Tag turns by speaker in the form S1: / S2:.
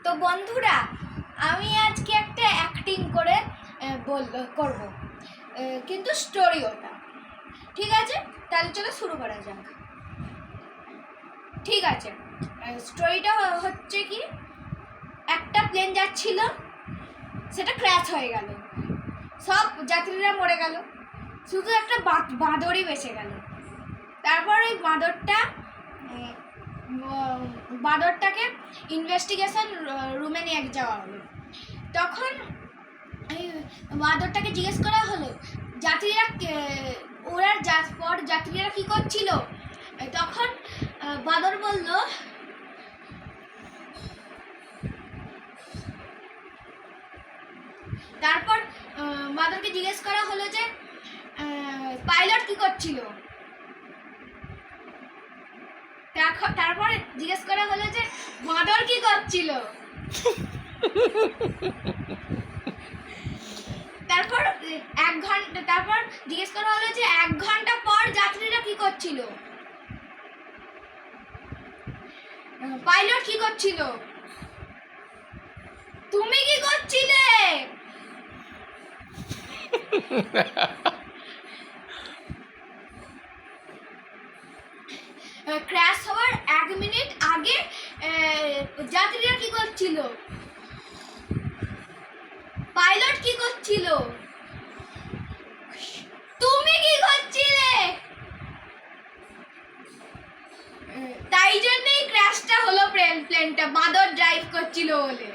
S1: তো বন্ধুরা, আমি আজকে একটা অ্যাক্টিং করে করব, কিন্তু স্টোরি ওটা। ঠিক আছে, তাহলে চলো শুরু করা যাক। ঠিক আছে, স্টোরিটা হচ্ছে কি, একটা প্লেন যাচ্ছিল, সেটা ক্র্যাশ হয়ে গেল, সব যাত্রীরা মরে গেল, শুধু একটা বাঁদরই বেঁচে গেল। তারপর ওই বাঁদরটাকে ইনভেস্টিগেশন রুমে নিয়ে যাওয়া হলো। তখন বাঁদরটাকে জিজ্ঞেস করা হলো যাত্রীরা কি করছিল। তখন বাঁদর বলল, তারপর বাঁদরকে জিজ্ঞেস করা হলো যে পাইলট কি করছিল। তারপর জিজ্ঞেস করা হলো যে বাঁদর কি করছিল। তারপর জিজ্ঞেস করা হলো যে 1 ঘন্টা পর যাত্রীরা কি করছিল। পাইলট কি করছিল। তুমি কি করছিলে। ক্র্যাশ হওয়ার 1 মিনিট আগে যাত্রীরা কি করছিল। পাইলট কি করছিল। তুমি কি করছিলে। তাই জন্যই ক্র্যাশটা হলো, প্লেনটা বাঁদর ড্রাইভ করছিল বলে।